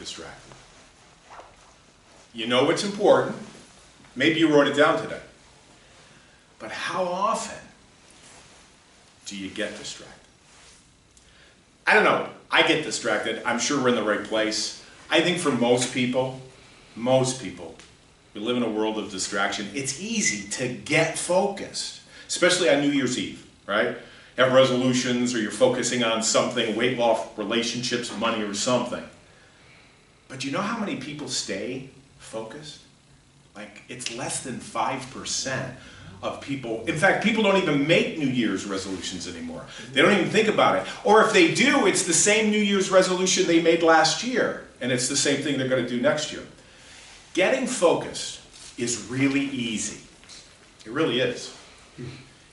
distracted? You know what's important. Maybe you wrote it down today. But how often do you get distracted? I don't know. I get distracted. I'm sure we're in the right place. I think for most people, we live in a world of distraction. It's easy to get focused, especially on New Year's Eve, right? You have resolutions or you're focusing on something, weight loss, relationships, money, or something. But you know how many people stay focused? Like, it's less than 5% of people. In fact, people don't even make New Year's resolutions anymore. They don't even think about it. Or if they do, it's the same New Year's resolution they made last year, and it's the same thing they're going to do next year. Getting focused is really easy. It really is.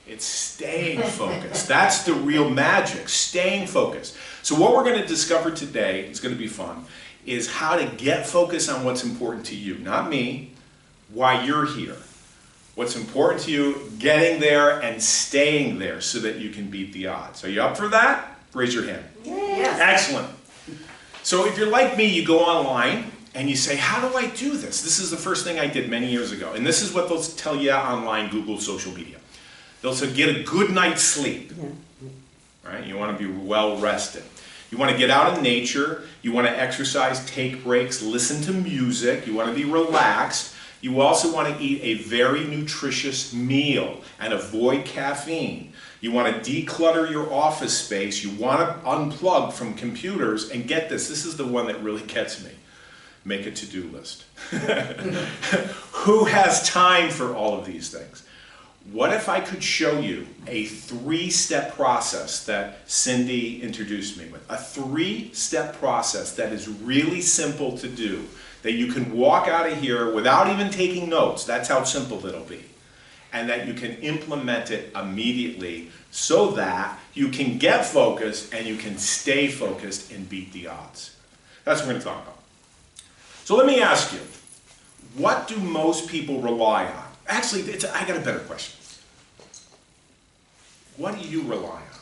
It's staying focused. That's the real magic, staying focused. So what we're going to discover today, it's going to be fun, is how to get focused on what's important to you. Not me, why you're here. What's important to you, getting there and staying there so that you can beat the odds. Are you up for that? Raise your hand. Yes. Excellent. So if you're like me, you go online and you say, how do I do this? This is the first thing I did many years ago. And this is what they'll tell you online, Google, social media. They'll say, get a good night's sleep. Right? You want to be well rested. You want to get out in nature. You want to exercise, take breaks, listen to music. You want to be relaxed. You also want to eat a very nutritious meal and avoid caffeine. You want to declutter your office space. You want to unplug from computers. And get this, this is the one that really gets me. Make a to-do list. Who has time for all of these things? What if I could show you a 3-step process that Cindy introduced me with? A 3-step process that is really simple to do, that you can walk out of here without even taking notes. That's how simple it'll be. And that you can implement it immediately so that you can get focused and you can stay focused and beat the odds. That's what we're going to talk about. So let me ask you, what do most people rely on? Actually, I got a better question. What do you rely on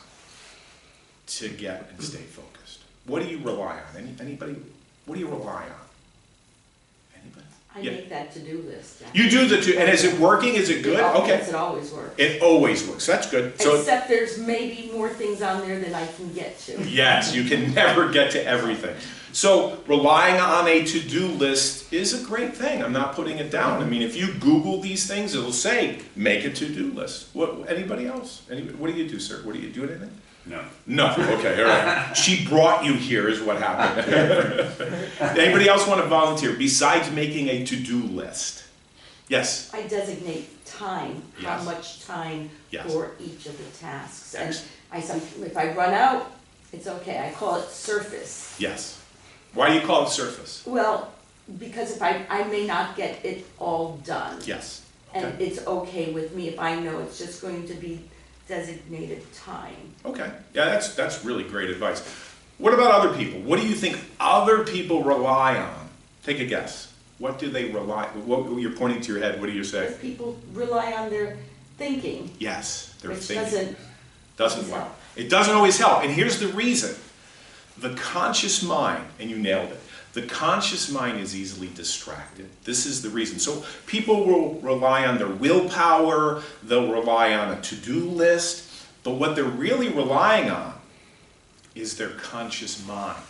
to get and stay focused? What do you rely on? Anybody? What do you rely on? Anybody? I make that to-do list. You do the two, and is it working? Is it good? Okay. It always works. It always works. That's good. So, except there's maybe more things on there than I can get to. Yes, you can never get to everything. So relying on a to-do list is a great thing. I'm not putting it down. I mean, if you Google these things, it'll say, make a to-do list. Anybody else? What do you do, sir? What do you do anything? No. No. Okay, all right. She brought you here is what happened. Anybody else want to volunteer besides making a to-do list? Yes? I designate time, Yes. how much time Yes. for each of the tasks. And Excellent. if I run out, it's okay. I call it surface. Yes. Why do you call it surface? Well, because if I may not get it all done. Yes. Okay. And it's okay with me if I know it's just going to be designated time. Okay. Yeah, that's really great advice. What about other people? What do you think other people rely on? Take a guess. What do they rely on? What, you're pointing to your head. What do you say? Because people rely on their thinking. Yes, their Which thinking. doesn't help. help. It doesn't always help. And here's the reason. The conscious mind, and you nailed it, the conscious mind is easily distracted. This is the reason. So people will rely on their willpower, they'll rely on a to-do list, but what they're really relying on is their conscious mind.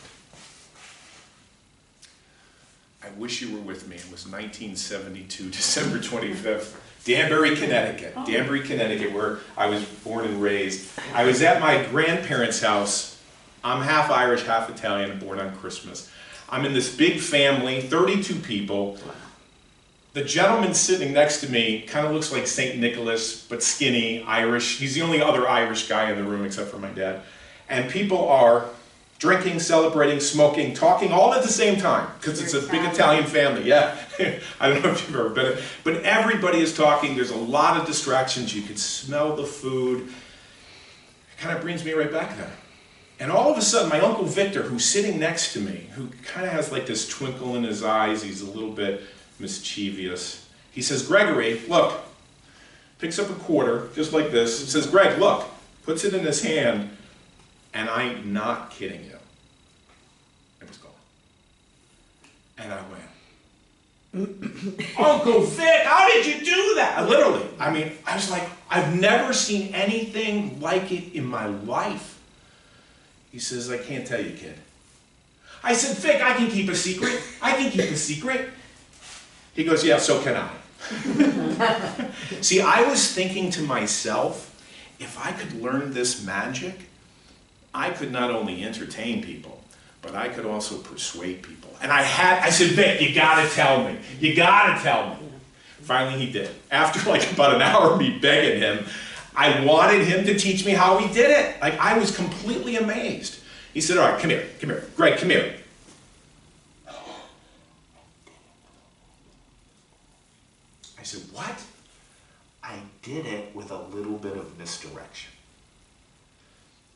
I wish you were with me. It was 1972, December 25th. Danbury, Connecticut. Oh. Danbury, Connecticut, where I was born and raised. I was at my grandparents' house. I'm half Irish, half Italian, born on Christmas. I'm in this big family, 32 people. The gentleman sitting next to me kind of looks like St. Nicholas, but skinny, Irish. He's the only other Irish guy in the room except for my dad. And people are drinking, celebrating, smoking, talking all at the same time, because it's a big Italian family. Yeah, I don't know if you've ever been, but everybody is talking. There's a lot of distractions. You can smell the food. It kind of brings me right back there. And all of a sudden, my Uncle Victor, who's sitting next to me, who kind of has like this twinkle in his eyes, he's a little bit mischievous. He says, Gregory, look, picks up a quarter, just like this, and says, Greg, look, puts it in his hand, and I'm not kidding you. It was gone. And I went, Uncle Vic, how did you do that? Literally, I mean, I was like, I've never seen anything like it in my life. He says, I can't tell you, kid. I said, Vic, I can keep a secret. I can keep a secret. He goes, yeah, so can I. See, I was thinking to myself, if I could learn this magic, I could not only entertain people, but I could also persuade people. And I said, Vic, you gotta tell me. You gotta tell me. Finally he did. After like about an hour of me begging him, I wanted him to teach me how he did it. Like, I was completely amazed. He said, all right, come here. Greg, come here. I said, what? I did it with a little bit of misdirection.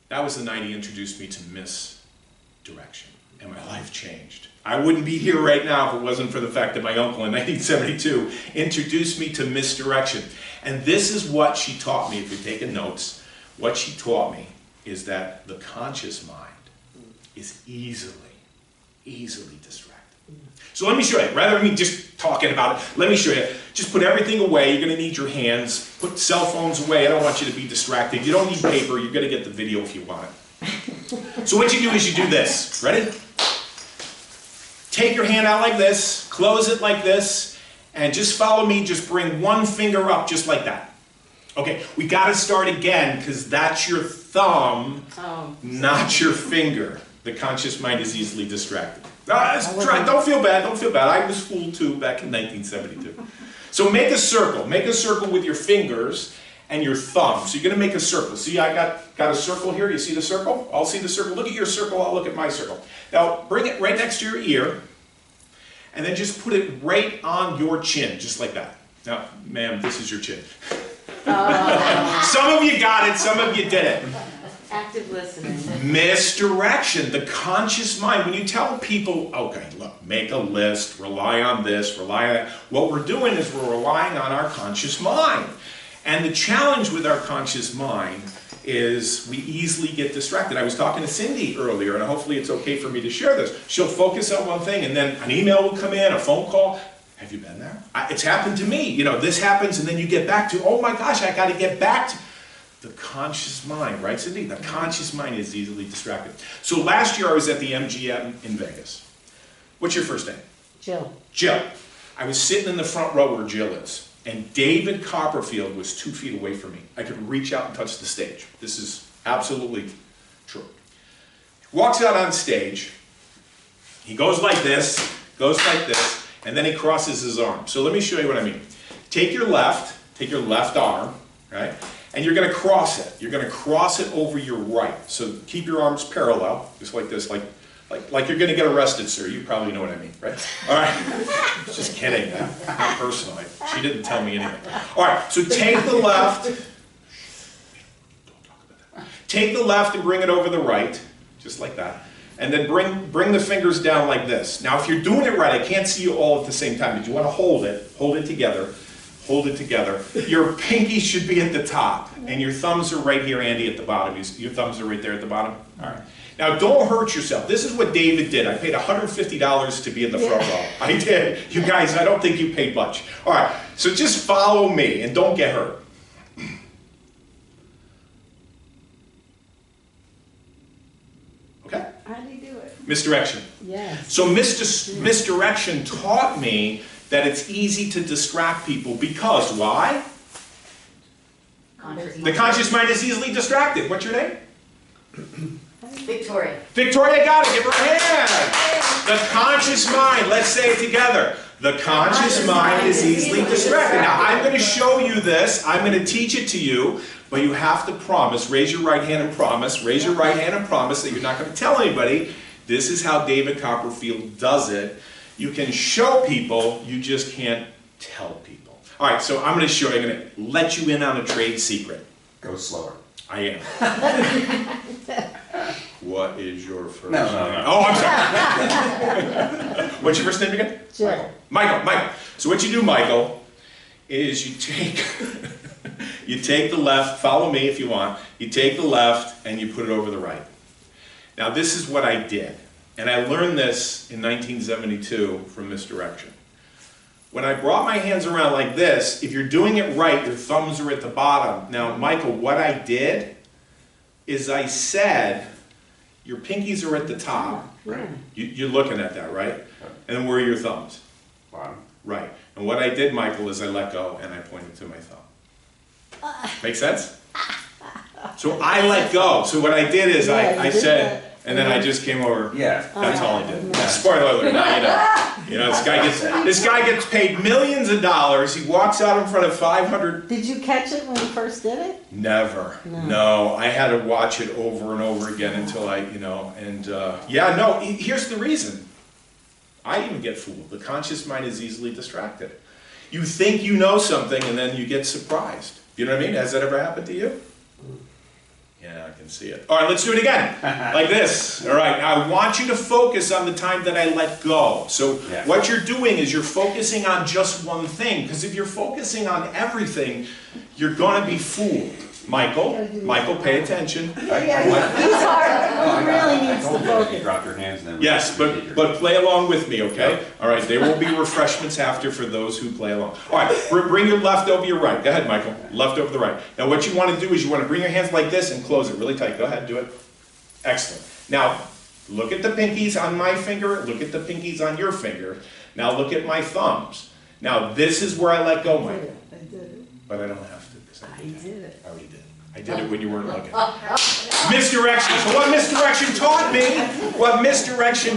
That was the night he introduced me to misdirection, and my life changed. I wouldn't be here right now if it wasn't for the fact that my uncle in 1972 introduced me to misdirection. And this is what she taught me, if you're taking notes. What she taught me is that the conscious mind is easily distracted. So let me show you. Rather than me just talking about it, let me show you. Just put everything away. You're going to need your hands. Put cell phones away. I don't want you to be distracted. You don't need paper. You're going to get the video if you want it. So what you do is you do this. Ready? Take your hand out like this. Close it like this. And just follow me. Just bring one finger up just like that. Okay, we got to start again because that's your thumb, not your finger. The conscious mind is easily distracted. Don't feel bad, don't feel bad. I was fooled too back in 1972. So make a circle. Make a circle with your fingers and your thumb. So you're going to make a circle. See, I got a circle here. You see the circle? I'll see the circle. Look at your circle. I'll look at my circle. Now, bring it right next to your ear. And then just put it right on your chin, just like that. Now, ma'am, this is your chin. Some of you got it, some of you didn't. Active listening. Misdirection, the conscious mind. When you tell people, okay, look, make a list, rely on this, rely on that, what we're doing is we're relying on our conscious mind. And the challenge with our conscious mind is we easily get distracted. I was talking to Cindy earlier, and hopefully it's okay for me to share this. She'll focus on one thing, and then an email will come in, a phone call. Have you been there? It's happened to me. You know, this happens, and then you get back to, oh my gosh, I got to get back to the conscious mind, right, Cindy? The conscious mind is easily distracted. So last year I was at the MGM in Vegas. What's your first name? Jill. Jill. I was sitting in the front row where Jill is, and David Copperfield was 2 feet away from me. I could reach out and touch the stage. This is absolutely true. He walks out on stage. He goes like this, and then he crosses his arm. So let me show you what I mean. Take your left arm, right? And you're going to cross it. You're going to cross it over your right. So keep your arms parallel, just like this, like you're going to get arrested, sir. You probably know what I mean, right? All right. Just kidding. Not personally. She didn't tell me anything. All right. So take the left. Don't talk about that. Take the left and bring it over the right, just like that. And then bring the fingers down like this. Now, if you're doing it right, I can't see you all at the same time, but you want to hold it together. Hold it together. Your pinky should be at the top, and your thumbs are right here, Andy, at the bottom. Your thumbs are right there at the bottom. All right. Now, don't hurt yourself. This is what David did. I paid $150 to be in the front row. I did. You guys, I don't think you paid much. All right. So just follow me, and don't get hurt. Okay? How do you do it? Misdirection. Yes. So misdirection taught me that it's easy to distract people because why? The conscious mind is easily distracted. What's your name? Victoria. Victoria got it. Give her a hand. The conscious mind. Let's say it together. The conscious mind is easily distracted. Now, I'm going to show you this. I'm going to teach it to you, but you have to promise. Raise your right hand and promise. Raise your right hand and promise that you're not going to tell anybody. This is how David Copperfield does it. You can show people, you just can't tell people. All right, so I'm going to show you. I'm going to let you in on a trade secret. Go slower. I am. What is your first name? No. Oh, I'm sorry. What's your first name again? Jill. Michael. So what you do, Michael, is you take the left, follow me if you want, you take the left and you put it over the right. Now this is what I did. And I learned this in 1972 from Misdirection. When I brought my hands around like this, if you're doing it right, your thumbs are at the bottom. Now, Michael, what I did is I said, your pinkies are at the top. Yeah. You're looking at that, right? And then where are your thumbs? Bottom. Right. And what I did, Michael, is I let go and I pointed to my thumb. Make sense? So I let go. So what I did is I said, and then I just came over. Yeah. That's all I did. Spoiler alert. Now you know. You know, this guy gets paid millions of dollars. He walks out in front of 500. Did you catch it when you first did it? Never. No, I had to watch it over and over again until I, you know, and yeah, no, here's the reason. I even get fooled. The conscious mind is easily distracted. You think you know something and then you get surprised. You know what I mean? Has that ever happened to you? Yeah, I can see it. All right, let's do it again. Like this. All right, now I want you to focus on the time that I let go. So what you're doing is you're focusing on just one thing. Because if you're focusing on everything, you're going to be fooled. Michael, pay attention. He's hard. He really needs to You focus. drop your hands and then. Yes, but play along with me, okay? All right, there will be refreshments after for those who play along. All right, bring your left over your right. Go ahead, Michael. Left over the right. Now what you want to do is you want to bring your hands like this and close it really tight. Go ahead, do it. Excellent. Now, look at the pinkies on my finger. Look at the pinkies on your finger. Now look at my thumbs. Now this is where I let go, Michael. I did it. But I don't have to. 'Cause I did it. I already did. I did it when you weren't looking. Misdirection. So what misdirection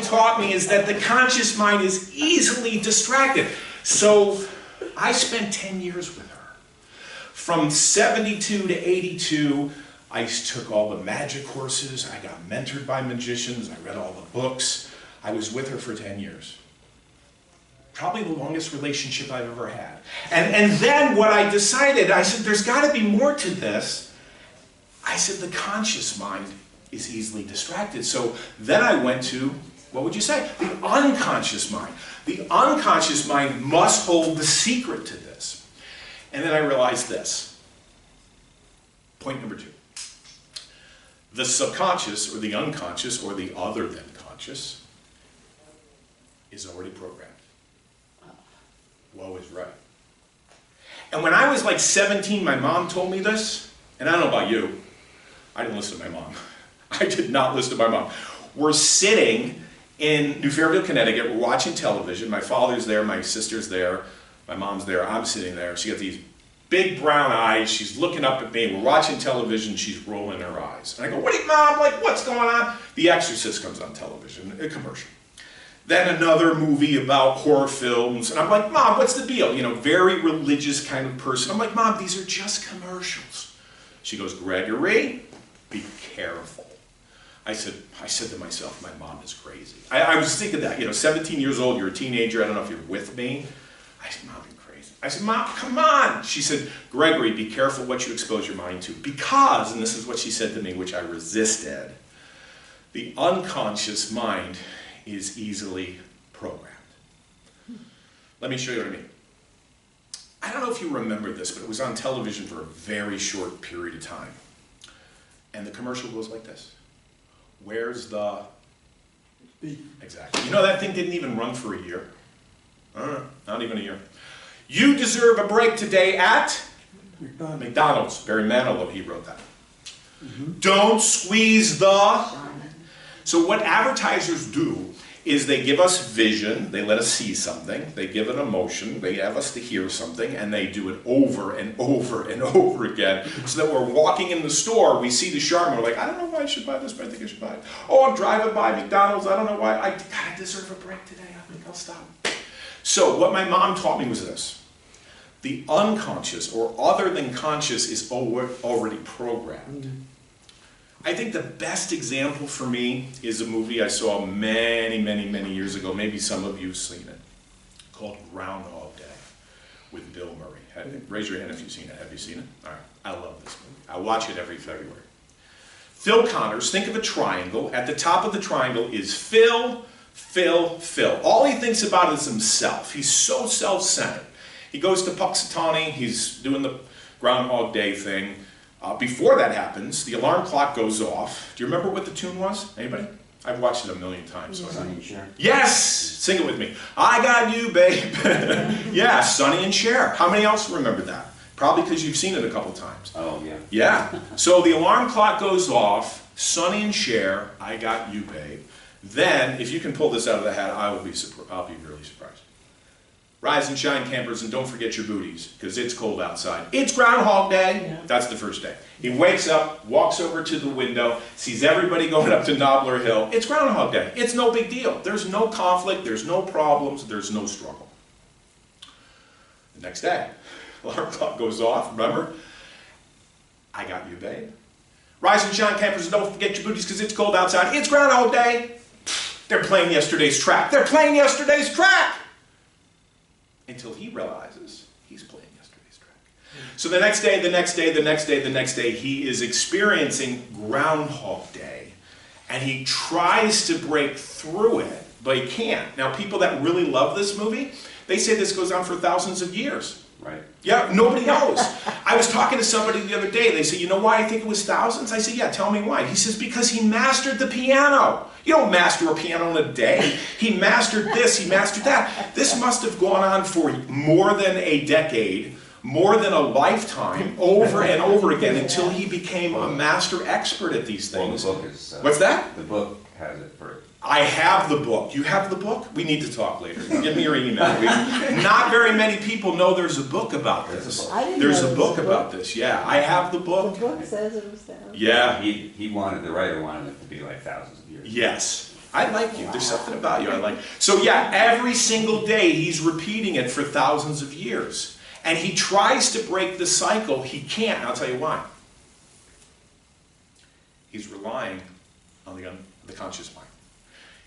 taught me is that the conscious mind is easily distracted. So I spent 10 years with her. From 72 to 82, I took all the magic courses. I got mentored by magicians. I read all the books. I was with her for 10 years. Probably the longest relationship I've ever had. And then what I decided, I said, there's got to be more to this. I said, the conscious mind is easily distracted. So then I went to, what would you say? The unconscious mind. The unconscious mind must hold the secret to this. And then I realized this. Point number 2. The subconscious, or the unconscious, or the other than conscious, is already programmed. Woe is right. And when I was like 17, my mom told me this, and I don't know about you, I didn't listen to my mom. I did not listen to my mom. We're sitting in New Fairfield, Connecticut, we're watching television, my father's there, my sister's there, my mom's there, I'm sitting there, she got these big brown eyes, she's looking up at me, we're watching television, she's rolling her eyes. And I go, what are you, Mom, like, what's going on? The Exorcist comes on television, a commercial. Then another movie about horror films. And I'm like, Mom, what's the deal? You know, very religious kind of person. I'm like, Mom, these are just commercials. She goes, Gregory, be careful. I said to myself, my mom is crazy. I was thinking that, you know, 17 years old, you're a teenager, I don't know if you're with me. I said, Mom, you're crazy. I said, Mom, come on. She said, Gregory, be careful what you expose your mind to. Because, and this is what she said to me, which I resisted, the unconscious mind is easily programmed. Let me show you what I mean. I don't know if you remember this, but it was on television for a very short period of time. And the commercial goes like this. Where's the beef? Exactly. You know that thing didn't even run for a year. Not even a year. You deserve a break today at McDonald's. Barry Manilow, he wrote that. Don't squeeze the... So what advertisers do is they give us vision, they let us see something, they give an emotion, they have us to hear something, and they do it over and over and over again, so that we're walking in the store, we see the Charmin, we're like, I don't know why I should buy this, but I think I should buy it. Oh, I'm driving by McDonald's, I don't know why, I deserve a break today, I think I'll stop. So what my mom taught me was this. The unconscious, or other than conscious, is already programmed. I think the best example for me is a movie I saw many, many, many years ago. Maybe some of you have seen it, called Groundhog Day with Bill Murray. Raise your hand if you've seen it. Have you seen it? All right. I love this movie. I watch it every February. Phil Connors, think of a triangle. At the top of the triangle is Phil, Phil, Phil. All he thinks about is himself. He's so self-centered. He goes to Puxatawny. He's doing the Groundhog Day thing. Before that happens, the alarm clock goes off. Do you remember what the tune was? Anybody? I've watched it a million times. So Sonny and Cher. yes! Sing it with me. I got you, babe. Yeah, Sonny and Cher. How many else remember that? Probably because you've seen it a couple times. Oh, yeah. Yeah. So the alarm clock goes off, Sonny and Cher, I got you, babe. Then, if you can pull this out of the hat, I'll be really surprised. Rise and shine, campers, and don't forget your booties, because it's cold outside. It's Groundhog Day. Yeah. That's the first day. He wakes up, walks over to the window, sees everybody going up to Nobbler Hill. It's Groundhog Day. It's no big deal. There's no conflict, there's no problems, there's no struggle. The next day, alarm clock goes off, remember? I got you, babe. Rise and shine, campers, and don't forget your booties, because it's cold outside. It's Groundhog Day. They're playing yesterday's track. They're playing yesterday's track! Until he realizes he's playing yesterday's track. So the next day, the next day, the next day, the next day, he is experiencing Groundhog Day. And he tries to break through it, but he can't. Now, people that really love this movie, they say this goes on for thousands of years. Right. Yeah, nobody knows. I was talking to somebody the other day. They said, you know why I think it was thousands? I said, yeah, tell me why. He says, because he mastered the piano. You don't master a piano in a day. He mastered this, he mastered that. This must have gone on for more than a decade, more than a lifetime, over and over again, until he became a master expert at these things. Well, the book is... What's that? The book has it for... I have the book. You have the book? We need to talk later. Give me your email. Not very many people know there's a book about this. I didn't There's know a there book was a about this. Yeah, I have the The book. book says it was down. Yeah. He wanted, the writer wanted it to be like thousands of years. Yes. I like you. There's something about you I like. So yeah, every single day he's repeating it for thousands of years. And he tries to break the cycle. He can't. I'll tell you why. He's relying on the conscious mind.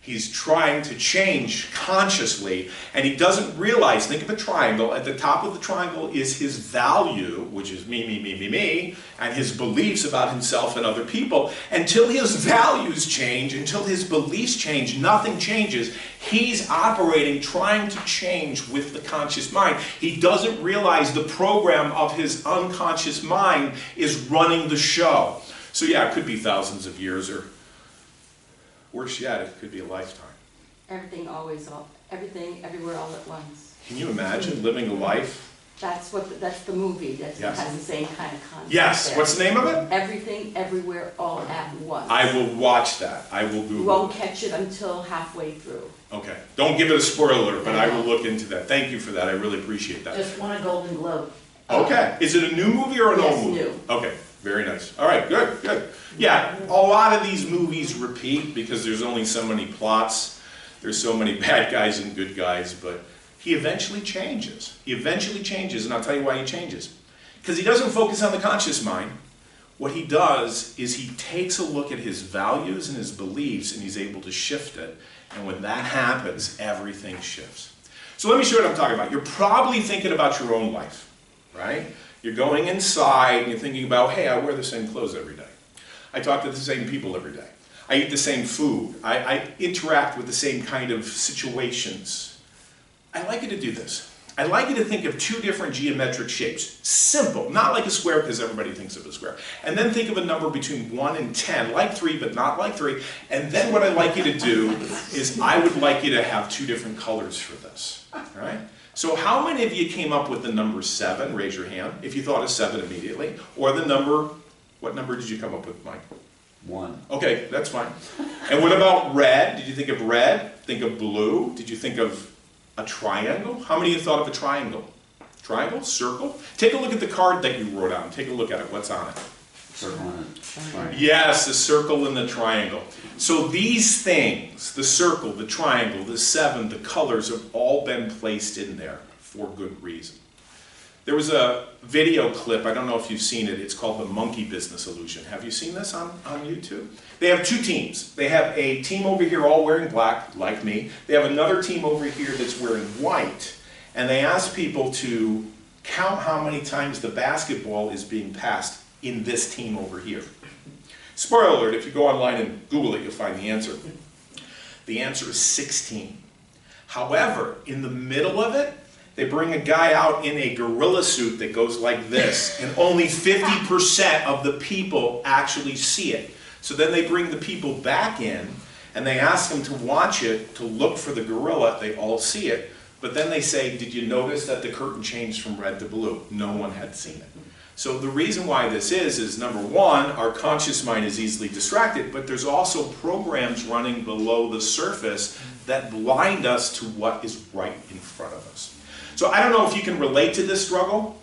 He's trying to change consciously, and he doesn't realize, think of a triangle, at the top of the triangle is his value, which is me, and his beliefs about himself and other people. Until his values change, until his beliefs change, nothing changes. He's operating, trying to change with the conscious mind. He doesn't realize the program of his unconscious mind is running the show. So yeah, it could be thousands of years, or worse yet, it could be a lifetime. Everything always, everything, everywhere, all at once. Can you imagine living a life? That's the movie that Yes. has the same kind of concept. Yes. there. What's the name of it? Everything, everywhere, all at once. I will watch that. I will You Google won't it. catch it until halfway through. Okay. Don't give it a spoiler, but I will look into that. Thank you for that. I really appreciate that. Just won a Golden Globe. Okay. Is it a new movie or an old Yes, movie? new. Okay. Very nice. All right. Good. Good. Yeah. A lot of these movies repeat because there's only so many plots. There's so many bad guys and good guys, but he eventually changes. He eventually changes, and I'll tell you why he changes. Because he doesn't focus on the conscious mind. What he does is he takes a look at his values and his beliefs, and he's able to shift it. And when that happens, everything shifts. So let me show you what I'm talking about. You're probably thinking about your own life, right? You're going inside and you're thinking about, hey, I wear the same clothes every day. I talk to the same people every day. I eat the same food. I interact with the same kind of situations. I'd like you to do this. I'd like you to think of two different geometric shapes. Simple, not like a square because everybody thinks of a square. And then think of a number between 1 and 10, like 3 but not like 3. And then what I'd like you to do is I would like you to have two different colors for this. All right? So how many of you came up with the number 7? Raise your hand if you thought of 7 immediately. Or the number, what number did you come up with, Mike? 1. Okay, that's fine. And what about red? Did you think of red? Think of blue? Did you think of a triangle? How many of you thought of a triangle? Triangle? Circle? Take a look at the card that you wrote on. Take a look at it. What's on it? Circle and triangle. Yes, the circle and the triangle. So these things, the circle, the triangle, the 7, the colors have all been placed in there for good reason. There was a video clip, I don't know if you've seen it, it's called the Monkey Business Illusion. Have you seen this on YouTube? They have two teams. They have a team over here all wearing black, like me. They have another team over here that's wearing white. And they ask people to count how many times the basketball is being passed in this team over here. Spoiler alert, if you go online and Google it, you'll find the answer. The answer is 16. However, in the middle of it, they bring a guy out in a gorilla suit that goes like this, and only 50% of the people actually see it. So then they bring the people back in, and they ask them to watch it, to look for the gorilla, they all see it, but then they say, did you notice that the curtain changed from red to blue? No one had seen it. So the reason why this is number one, our conscious mind is easily distracted, but there's also programs running below the surface that blind us to what is right in front of us. So I don't know if you can relate to this struggle.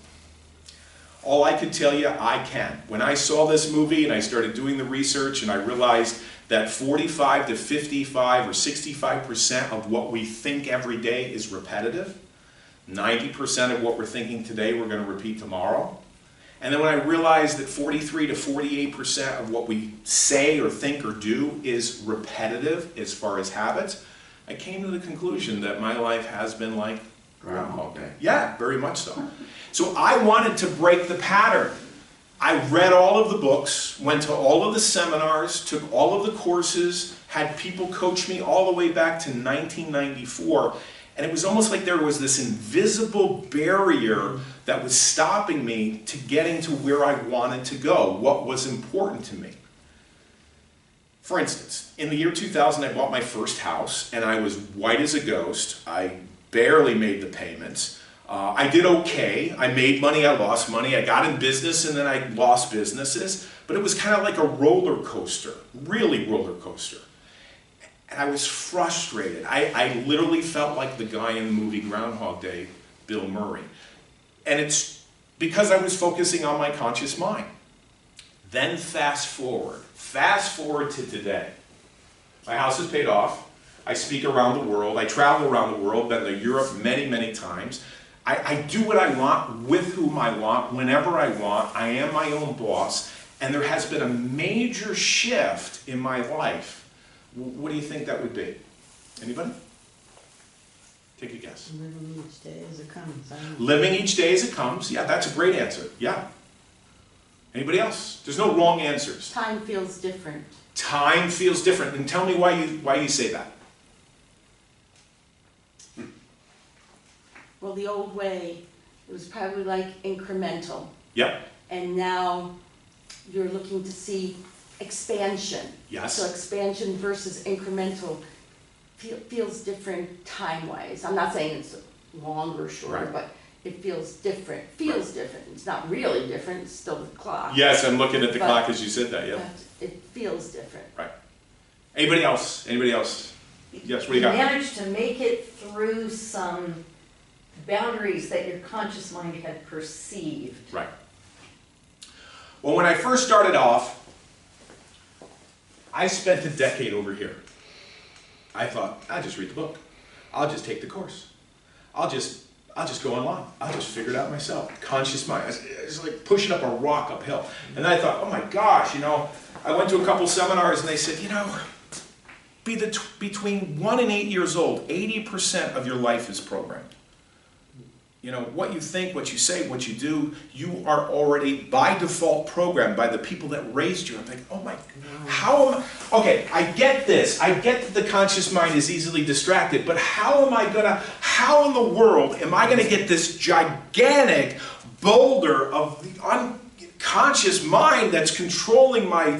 All I can tell you, I can. When I saw this movie and I started doing the research and I realized that 45 to 55 or 65% of what we think every day is repetitive, 90% of what we're thinking today we're going to repeat tomorrow. And then when I realized that 43 to 48% of what we say or think or do is repetitive as far as habits, I came to the conclusion that my life has been like Groundhog Day. Yeah, very much so. So I wanted to break the pattern. I read all of the books, went to all of the seminars, took all of the courses, had people coach me all the way back to 1994. And it was almost like there was this invisible barrier that was stopping me to getting to where I wanted to go, what was important to me. For instance, in the year 2000, I bought my first house, and I was white as a ghost. I barely made the payments. I did okay. I made money, I lost money. I got in business, and then I lost businesses. But it was kind of like a roller coaster, really roller coaster. And I was frustrated. I literally felt like the guy in the movie Groundhog Day, Bill Murray. And it's because I was focusing on my conscious mind. Then fast forward to today. My house is paid off. I speak around the world. I travel around the world, been to Europe many, many times. I do what I want, with whom I want, whenever I want. I am my own boss. And there has been a major shift in my life. What do you think that would be? Anybody? Take a guess. Living each day as it comes. Living each day as it comes. Yeah, that's a great answer. Yeah. Anybody else? There's no wrong answers. Time feels different. Time feels different. And tell me why you say that. Well, the old way, it was probably like incremental. Yep. And now you're looking to see expansion. Yes. So expansion versus incremental feels different time-wise. I'm not saying it's longer or shorter, Right. but it feels different. Feels different. It's not really different. It's still the clock. Yes, I'm looking at the But- clock as you said that, yeah. But it feels different. Right. Anybody else? Anybody else? Yes, what do you got? Managed to make it through some boundaries that your conscious mind had perceived. Right. Well, when I first started off, I spent a decade over here. I thought, I'll just read the book. I'll just take the course. I'll just go online. I'll just figure it out myself. Conscious mind. It's like pushing up a rock uphill. And then I thought, oh my gosh, I went to a couple seminars and they said, between 1 and 8 years old, 80% of your life is programmed. What you think, what you say, what you do, you are already by default programmed by the people that raised you. I'm like, oh my, how am I? Okay, I get this. I get that the conscious mind is easily distracted, but how in the world am I going to get this gigantic boulder of the unconscious mind that's controlling my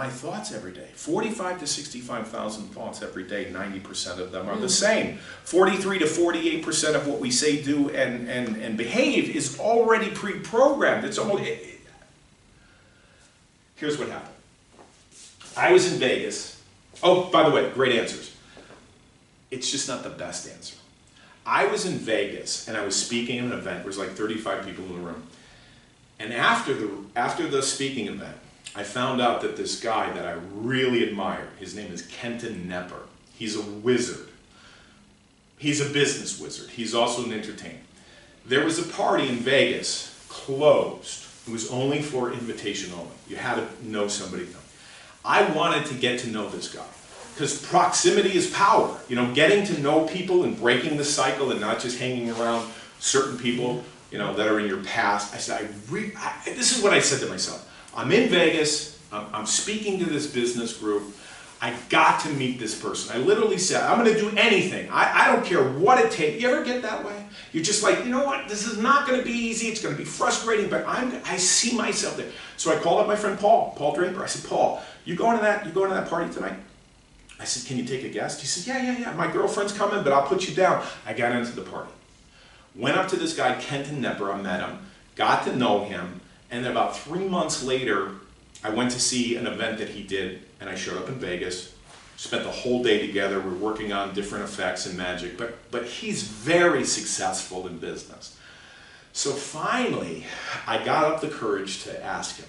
thoughts every day? 45 to 65,000 thoughts every day, 90% of them are the same. 43 to 48% of what we say, do, and behave is already pre-programmed. Here's what happened. I was in Vegas. Oh, by the way, great answers. It's just not the best answer. I was in Vegas, and I was speaking at an event. There was like 35 people in the room. And after the speaking event, I found out that this guy that I really admire, his name is Kenton Nepper. He's a wizard. He's a business wizard. He's also an entertainer. There was a party in Vegas, closed. It was only for invitation only. You had to know somebody. I wanted to get to know this guy because proximity is power. Getting to know people and breaking the cycle and not just hanging around certain people, that are in your past. I said, this is what I said to myself. I'm in Vegas, I'm speaking to this business group, I got to meet this person. I literally said, I'm going to do anything. I don't care what it takes. You ever get that way? You're just like, you know what? This is not going to be easy. It's going to be frustrating, but I see myself there. So I called up my friend Paul Draper. I said, Paul, you going to that party tonight? I said, can you take a guest? He said, yeah. My girlfriend's coming, but I'll put you down. I got into the party. Went up to this guy, Kenton Nepper. I met him, got to know him, and then about 3 months later, I went to see an event that he did, and I showed up in Vegas, spent the whole day together. We're working on different effects and magic, but he's very successful in business. So finally, I got up the courage to ask him.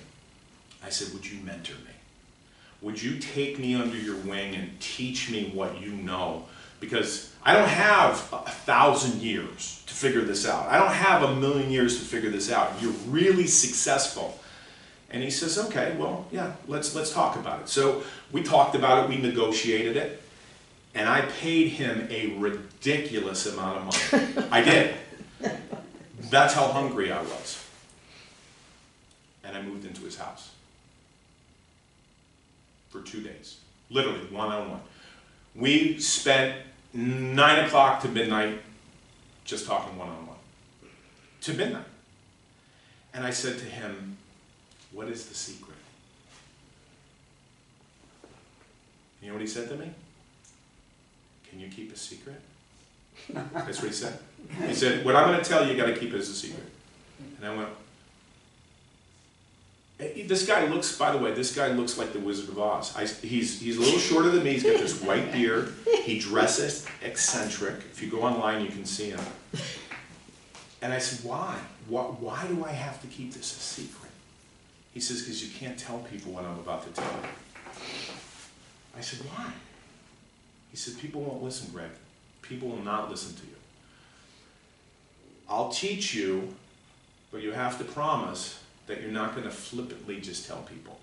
I said, would you mentor me? Would you take me under your wing and teach me what you know? Because I don't have 1,000 years to figure this out. I don't have 1,000,000 years to figure this out. You're really successful. And he says, okay, well, yeah, let's talk about it. So we talked about it, we negotiated it, and I paid him a ridiculous amount of money. I did. That's how hungry I was. And I moved into his house for 2 days, literally one-on-one. We spent 9 o'clock to midnight just talking one-on-one, to midnight. And I said to him, what is the secret? You know what he said to me? Can you keep a secret? That's what he said. He said, what I'm going to tell you, you got to keep it as a secret. And I went, this guy looks, by the way, this guy looks like the Wizard of Oz. He's a little shorter than me. He's got this white beard. He dresses eccentric. If you go online, you can see him. And I said, why? Why do I have to keep this a secret? He says, because you can't tell people what I'm about to tell you. I said, why? He said, people won't listen, Greg. People will not listen to you. I'll teach you, but you have to promise that you're not going to flippantly just tell people.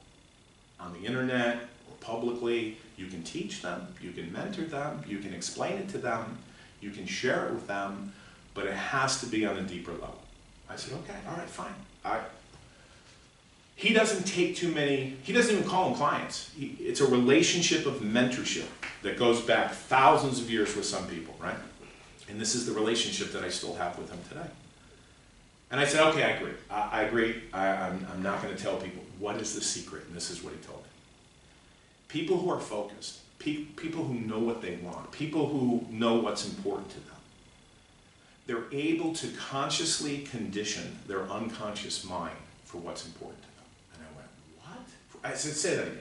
On the internet or publicly, you can teach them, you can mentor them, you can explain it to them, you can share it with them, but it has to be on a deeper level. I said, okay, all right, fine. He doesn't take too many, he doesn't even call them clients. It's a relationship of mentorship that goes back thousands of years with some people, right? And this is the relationship that I still have with him today. And I said, okay, I agree. I agree. I'm not going to tell people what is the secret, and this is what he told me. People who are focused, people who know what they want, people who know what's important to them, they're able to consciously condition their unconscious mind for what's important to them. And I went, what? I said, say that again.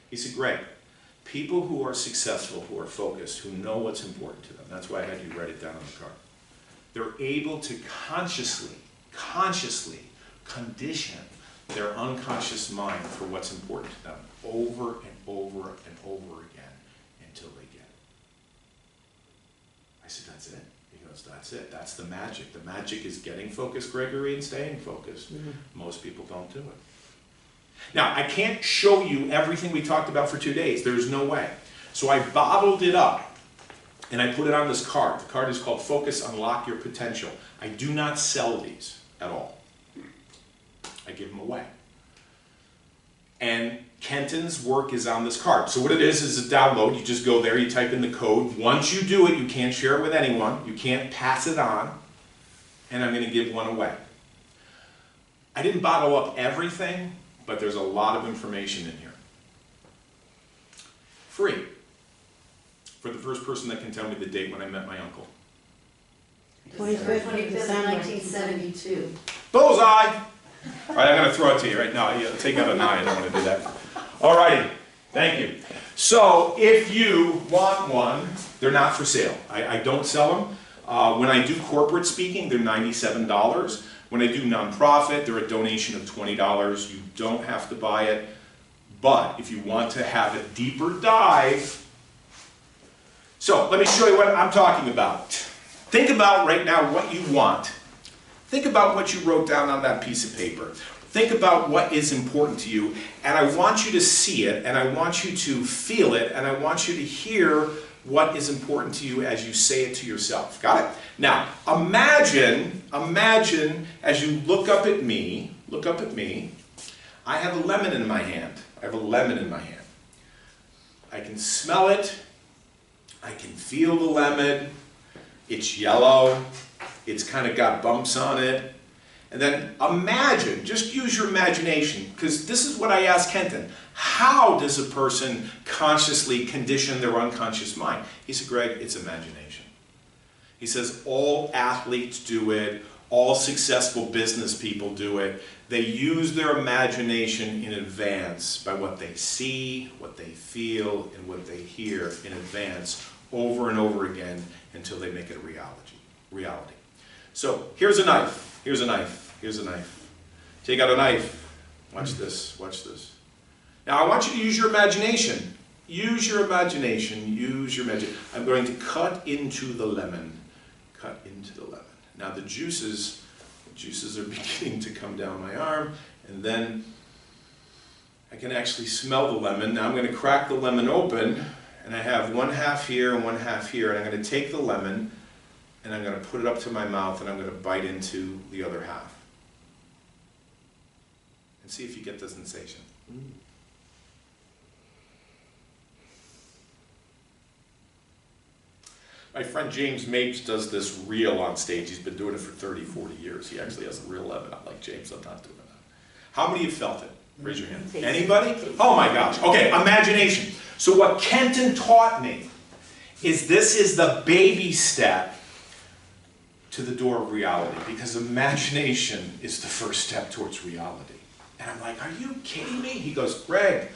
He said, Greg, people who are successful, who are focused, who know what's important to them, that's why I had you write it down on the card. They're able to consciously condition their unconscious mind for what's important to them over and over and over again until they get it. I said, that's it? He goes, that's it. That's the magic. The magic is getting focused, Gregory, and staying focused. Mm-hmm. Most people don't do it. Now, I can't show you everything we talked about for 2 days. There's no way. So I bottled it up, and I put it on this card. The card is called Focus, Unlock Your Potential. I do not sell these at all. I give them away. And Kenton's work is on this card. So what it is a download. You just go there, you type in the code. Once you do it, you can't share it with anyone. You can't pass it on. And I'm going to give one away. I didn't bottle up everything, but there's a lot of information in here. Free. For the first person that can tell me the date when I met my uncle. 25th of 25th, December. 1972. Bullseye! All right, I'm going to throw it to you right now. Take out a 9. I don't want to do that. All righty. Thank you. So if you want one, they're not for sale. I don't sell them. When I do corporate speaking, they're $97. When I do nonprofit, they're a donation of $20. You don't have to buy it. But if you want to have a deeper dive, so let me show you what I'm talking about. Think about right now what you want. Think about what you wrote down on that piece of paper. Think about what is important to you, and I want you to see it, and I want you to feel it, and I want you to hear what is important to you as you say it to yourself. Got it? Now, imagine as you look up at me, I have a lemon in my hand. I have a lemon in my hand. I can smell it, I can feel the lemon, it's yellow, it's kind of got bumps on it. And then imagine, just use your imagination, because this is what I asked Kenton. How does a person consciously condition their unconscious mind? He said, Greg, it's imagination. He says all athletes do it, all successful business people do it. They use their imagination in advance by what they see, what they feel, and what they hear in advance over and over again until they make it a reality. So here's a knife, here's a knife, here's a knife. Take out a knife. Watch this, watch this. Now I want you to use your imagination. Use your imagination, use your imagination. I'm going to cut into the lemon. Cut into the lemon. Now the juices are beginning to come down my arm, and then I can actually smell the lemon. Now I'm going to crack the lemon open, and I have one half here and one half here, and I'm going to take the lemon and I'm going to put it up to my mouth and I'm going to bite into the other half. And see if you get the sensation. My friend James Mapes does this reel on stage. He's been doing it for 30, 40 years. He actually has a real lemon. I'm like, James, I'm not doing that. How many have felt it? Raise your hand. Anybody? Oh my gosh. Okay, imagination. So what Kenton taught me is this is the baby step to the door of reality, because imagination is the first step towards reality. And I'm like, are you kidding me? He goes, Greg,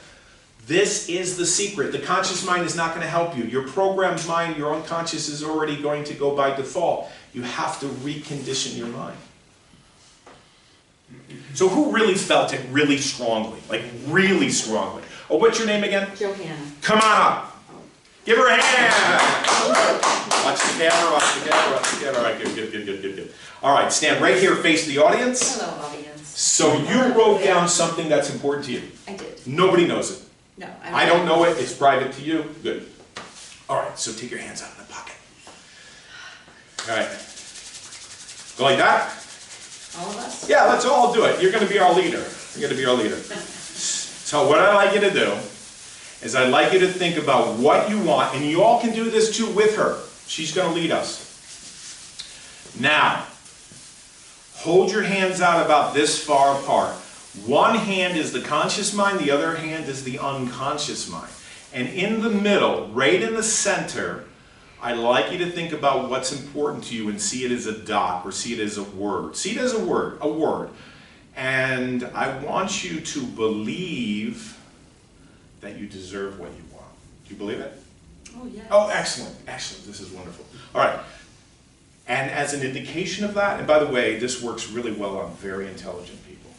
this is the secret. The conscious mind is not going to help you. Your programmed mind, your unconscious is already going to go by default. You have to recondition your mind. So who really felt it really strongly? Like really strongly? Oh, what's your name again? Johanna. Come on up. Give her a hand. Watch the camera, watch the camera, watch the camera. All right, good. All right, stand right here, face the audience. Hello, audience. So you wrote down something that's important to you. I did. Nobody knows it. No, I don't know it. It's private to you. Good. All right, so take your hands out of the pocket. All right. Go like that? All of us? Yeah, let's all do it. You're going to be our leader. You're going to be our leader. So what I'd like you to do is I'd like you to think about what you want, and you all can do this too with her. She's going to lead us. Now, hold your hands out about this far apart. One hand is the conscious mind, the other hand is the unconscious mind. And in the middle, right in the center, I'd like you to think about what's important to you and see it as a dot or see it as a word. See it as a word. And I want you to believe that you deserve what you want. Do you believe it? Oh, yes. Oh, excellent, excellent. This is wonderful. All right. And as an indication of that, and by the way, this works really well on very intelligent people.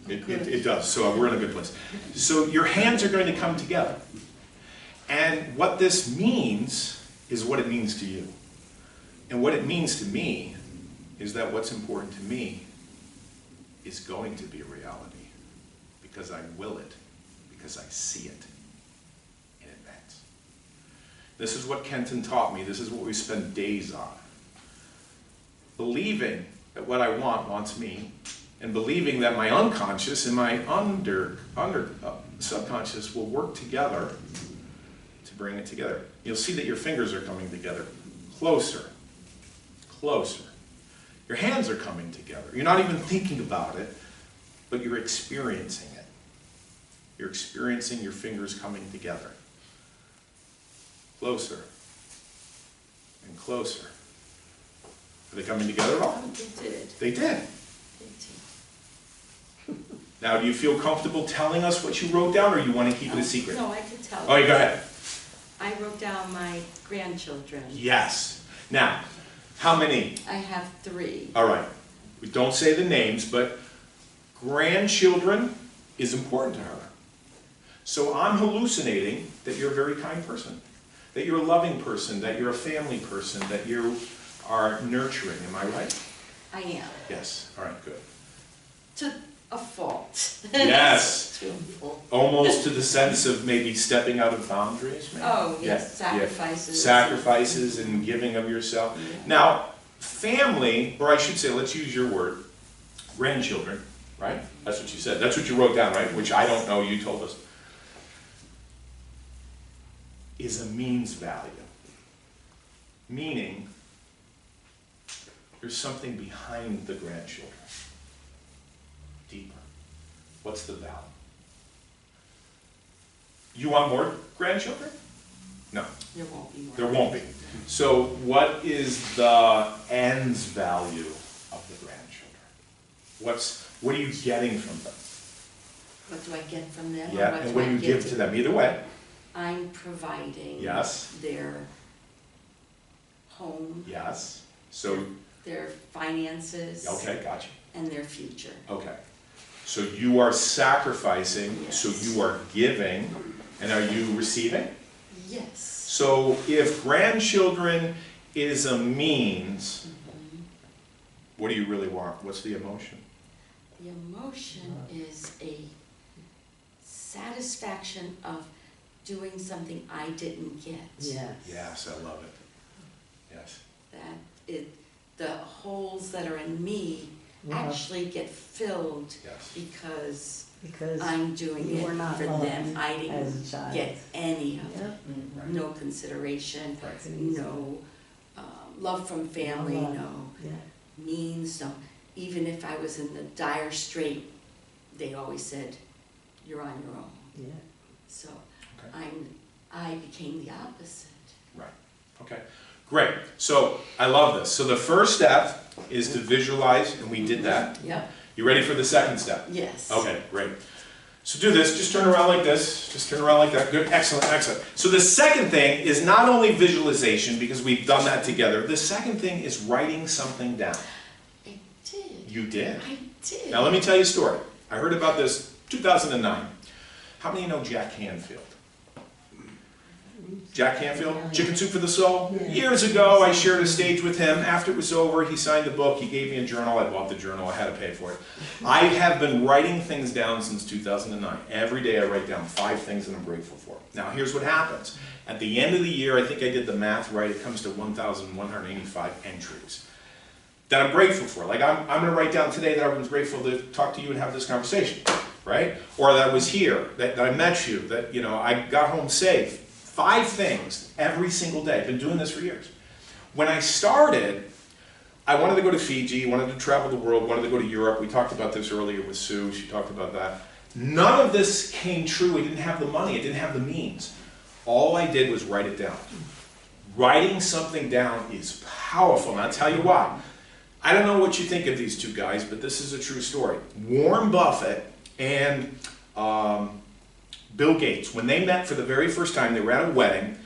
It does, so we're in a good place. So your hands are going to come together. And what this means is what it means to you. And what it means to me is that what's important to me is going to be a reality. Because I will it. Because I see it in advance. This is what Kenton taught me. This is what we spend days on. Believing that what I want wants me, and believing that my unconscious and my subconscious will work together to bring it together. You'll see that your fingers are coming together. Closer. Closer. Your hands are coming together. You're not even thinking about it, but you're experiencing it. You're experiencing your fingers coming together. Closer. And closer. Are they coming together at all? They did. They did. Now, do you feel comfortable telling us what you wrote down, or you want to keep it a secret? No, I could tell. Oh, go ahead. I wrote down my grandchildren. Yes. Now, how many? I have 3. All right. We don't say the names, but grandchildren is important to her. So I'm hallucinating that you're a very kind person, that you're a loving person, that you're a family person, that you are nurturing. Am I right? I am. Yes. All right, good. To a fault. Yes. To a fault. Almost to the sense of maybe stepping out of boundaries, maybe? Oh, yes, Yeah, sacrifices. yeah. Sacrifices and giving of yourself. Yeah. Now, family, or I should say, let's use your word, grandchildren, right? That's what you said. That's what you wrote down, right? Which I don't know, you told us. is a means value. Meaning, there's something behind the grandchildren. Deeper. What's the value? You want more grandchildren? No. There won't be more. There won't be. So what is the ends value of the grandchildren? What are you getting from them? What do I get from them? Yeah, and what do you give to them? Either way. I'm providing Yes. their home, Yes. So, their finances, okay, gotcha. and their future. Okay. So you are sacrificing, so Yes. you are giving, and are you receiving? Yes. So if grandchildren is a means, what do you really want? What's the emotion? The emotion is a satisfaction of doing something I didn't get. Yes. Yes, I love it. Yes. The holes that are in me actually get filled Yes. Because I'm doing you were it not for loved them. I as a didn't child. get any of Yep. it. Right. No consideration, Right. no love from family, No love. no Yeah. means, no. Even if I was in the dire strait, they always said, "You're on your own." Yeah. So Okay. I became the opposite. Right. Okay. Great. So I love this. So the first step is to visualize, and we did that. Yep. You ready for the second step? Yes. Okay, great. So do this, just turn around like this, just turn around like that. Good, excellent, excellent. So the second thing is not only visualization, because we've done that together, the second thing is writing something down. I did. You did. I did. Now let me tell you a story. I heard about this 2009. How many know Jack Canfield? Jack Canfield, Chicken Soup for the Soul. Yeah. Years ago, I shared a stage with him. After it was over, he signed the book. He gave me a journal. I bought the journal. I had to pay for it. I have been writing things down since 2009. Every day I write down 5 things that I'm grateful for. Now, here's what happens. At the end of the year, I think I did the math right. It comes to 1,185 entries that I'm grateful for. Like, I'm going to write down today that I was grateful to talk to you and have this conversation, right? Or that I was here, that I met you, that, you know, I got home safe. 5 things every single day. I've been doing this for years. When I started, I wanted to go to Fiji, wanted to travel the world, wanted to go to Europe. We talked about this earlier with Sue. She talked about that. None of this came true. I didn't have the money. I didn't have the means. All I did was write it down. Writing something down is powerful, and I'll tell you why. I don't know what you think of these two guys, but this is a true story. Warren Buffett and Bill Gates, when they met for the very first time, they were at a wedding.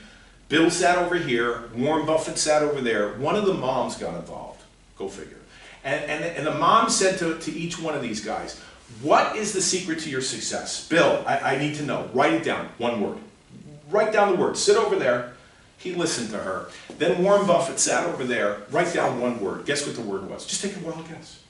Bill sat over here, Warren Buffett sat over there. One of the moms got involved. Go figure. And the mom said to each one of these guys, "What is the secret to your success?" "Bill, I need to know. Write it down. One word. Write down the word. Sit over there." He listened to her. Then Warren Buffett sat over there. Write down one word. Guess what the word was? Just take a wild guess.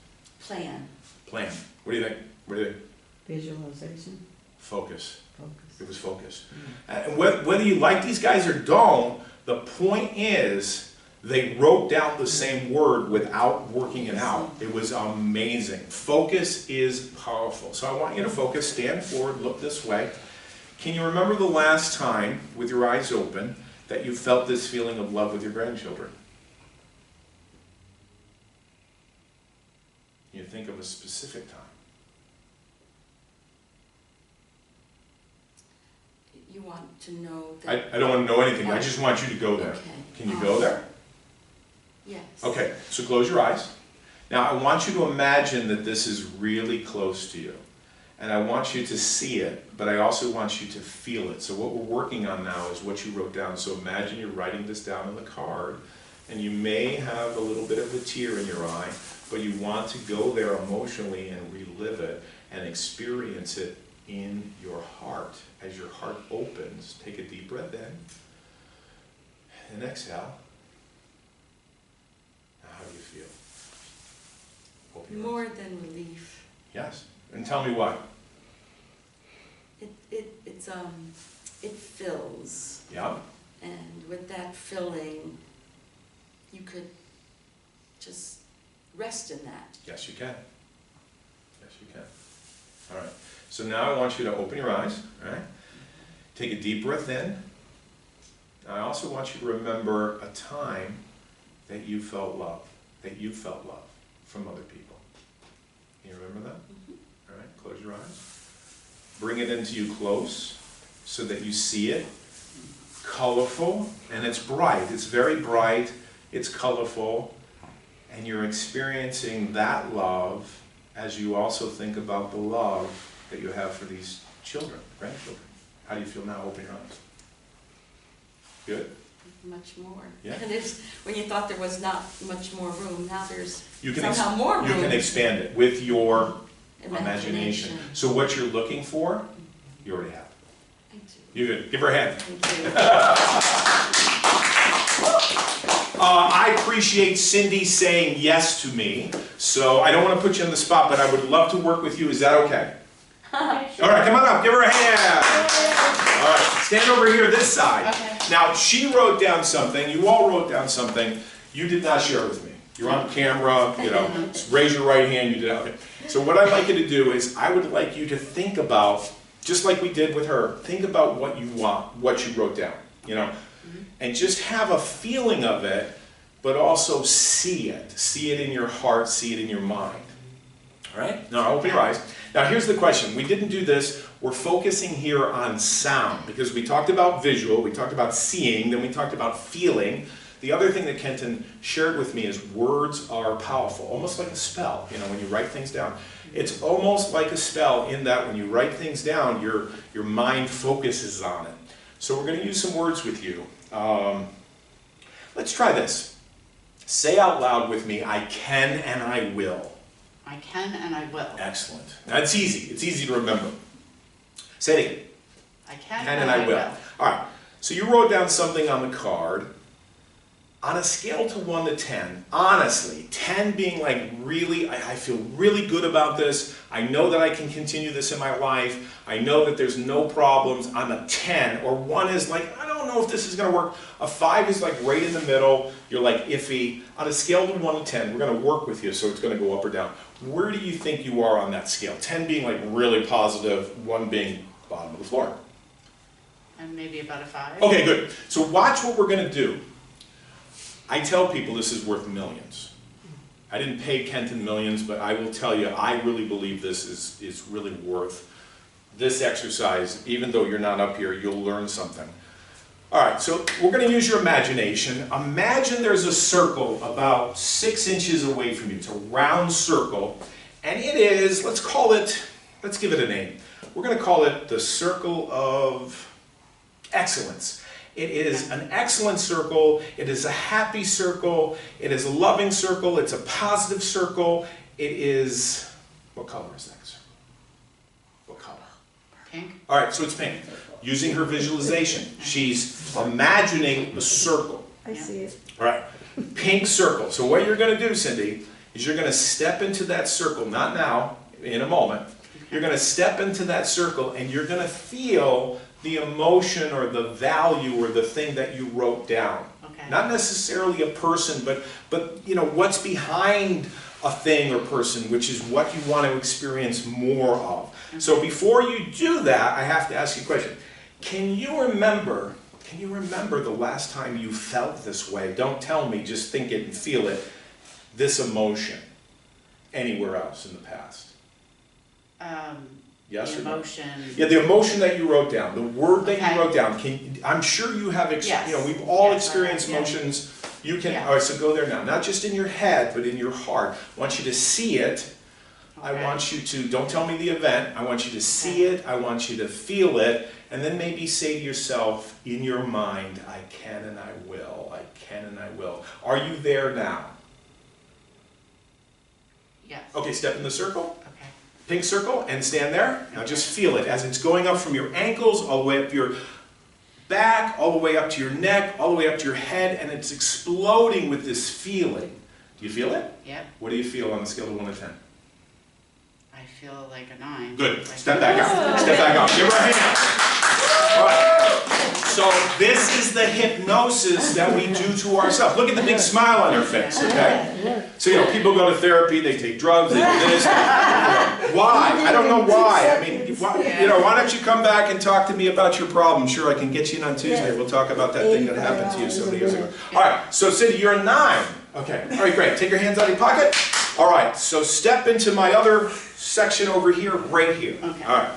Plan. Plan. What do you think? What do you think? Visualization. Focus. Focus. It was focus. And whether you like these guys or don't, the point is they wrote down the same word without working it out. It was amazing. Focus is powerful. So I want you to focus, stand forward, look this way. Can you remember the last time, with your eyes open, that you felt this feeling of love with your grandchildren? Can you think of a specific time? You want to know that. I don't want to know anything. I just want you to go there. Okay. Can you go there? Yes. Okay, so close your eyes. Now I want you to imagine that this is really close to you. And I want you to see it, but I also want you to feel it. So what we're working on now is what you wrote down. So imagine you're writing this down on the card, and you may have a little bit of a tear in your eye, but you want to go there emotionally and relive it and experience it in your heart. As your heart opens, take a deep breath in, and exhale. Now, how do you feel? Open your More eyes. than relief. Yes, and tell me why. It fills, Yeah, and with that filling, you could just rest in that. yes you can. Yes you can. All right, so now I want you to open your eyes, all right? Take a deep breath in, Now, I also want you to remember a time that you felt love, from other people. Can you remember that? All right, close your eyes. Bring it into you close so that you see it. Colorful, and it's bright. It's very bright. It's colorful. And you're experiencing that love as you also think about the love that you have for these children, grandchildren. How do you feel now? Open your eyes. Good? Much more. Yeah. And it's, when you thought there was not much more room, now there's You can somehow more room. You can expand it with your imagination. So what you're looking for, you already have. Thank you. You're good. Give her a hand. Thank you. I appreciate Cindy saying yes to me, so I don't want to put you on the spot, but I would love to work with you. Is that okay? All right, come on up. Give her a hand. All right, stand over here this side. Okay. Now, she wrote down something. You all wrote down something. You did not share it with me. You're on camera, you know. Raise your right hand. You did not. Okay. So what I'd like you to do is I would like you to think about, just like we did with her, think about what you want, what you wrote down, you know, and just have a feeling of it, but also see it. See it in your heart, see it in your mind. All right? Now, open your eyes. Now, here's the question. We didn't do this. We're focusing here on sound because we talked about visual, we talked about seeing, then we talked about feeling. The other thing that Kenton shared with me is words are powerful, almost like a spell, you know, when you write things down. It's almost like a spell in that when you write things down, your mind focuses on it. So we're going to use some words with you. Let's try this. Say out loud with me, I can and I will. I can and I will. Excellent. That's easy. It's easy to remember. Say it again. I can And I will. All right. So you wrote down something on the card. On a scale to 1 to 10, honestly, 10 being like really, I feel really good about this. I know that I can continue this in my life. I know that there's no problems. I'm a 10. Or 1 is like, I don't know if this is going to work. A 5 is like right in the middle. You're like iffy. On a scale to 1 to 10, we're going to work with you, so it's going to go up or down. Where do you think you are on that scale? 10 being like really positive, 1 being bottom of the floor. And maybe about a 5. Okay, good. So watch what we're going to do. I tell people this is worth millions. I didn't pay Kenton millions, but I will tell you, I really believe this is really worth this exercise. Even though you're not up here, you'll learn something. All right, so we're going to use your imagination. Imagine there's a circle about 6 inches away from you. It's a round circle, and it is, let's give it a name. We're going to call it the circle of excellence. It is an excellent circle, it is a happy circle, it is a loving circle, it's a positive circle, it is, what color is that circle? What color? Pink. All right, so it's pink. Using her visualization, she's imagining a circle. I see it. All right, pink circle. So what you're going to do, Cindy, is you're going to step into that circle, not now, in a moment. You're going to step into that circle and you're going to feel the emotion or the value or the thing that you wrote down. Okay. Not necessarily a person, but you know, what's behind a thing or person, which is what you want to experience more of. Okay. So before you do that, I have to ask you a question. Can you remember the last time you felt this way? Don't tell me, just think it and feel it, this emotion, anywhere else in the past. Yes the or no? emotion. Yeah, the emotion that you wrote down, the word that Okay. you wrote down. I'm sure you have, Yes. you know, we've all Yes, experienced yeah. emotions. You can, Yeah. all right, so go there now. Not just in your head, but in your heart. I want you to see it. I Okay. want you to, don't tell me the event. I want you to see it. I want you to feel it. And then maybe say to yourself, in your mind, I can and I will. I can and I will. Are you there now? Yes. Okay, step in the circle. Okay. Pink circle, and stand there. Now just feel it as it's going up from your ankles, all the way up your back, all the way up to your neck, all the way up to your head, and it's exploding with this feeling. Do you feel it? Yep. What do you feel on a scale of 1 to 10? I feel like a 9. Good. Like Step back out. Step back out. Give her a hand. All right. So this is the hypnosis that we do to ourselves. Look at the big smile on her face, okay? So, you know, people go to therapy, they take drugs, they do this. Why? I don't know why. I mean, you know, why don't you come back and talk to me about your problem? Sure, I can get you in on Tuesday. We'll talk about that thing that happened to you so many years ago. All right, so Cindy, you're a 9. Okay, all right, great. Take your hands out of your pocket. All right, so step into my other section over here, right here. Okay. All right.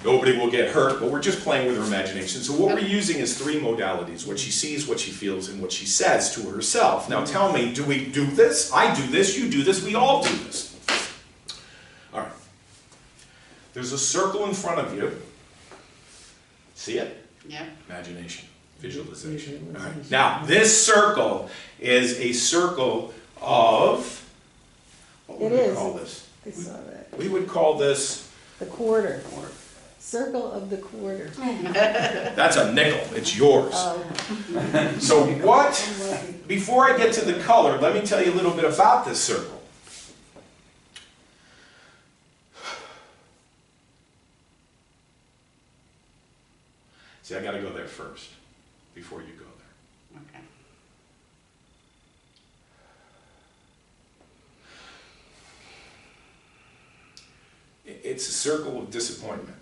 Nobody will get hurt, but we're just playing with her imagination. So what we're using is 3 modalities: what she sees, what she feels, and what she says to herself. Now tell me, do we do this? I do this, you do this, we all do this. All right. There's a circle in front of you. See it? Yep. Imagination, visualization. All right. Now, this circle is a circle of, what would we call this? I saw that. We would call this, The quarter. Circle of the quarter. that's a nickel, it's yours. Oh, So what, I'm lucky. before I get to the color, let me tell you a little bit about this circle. See, I gotta go there first, before you go there. Okay. It's a circle of disappointment.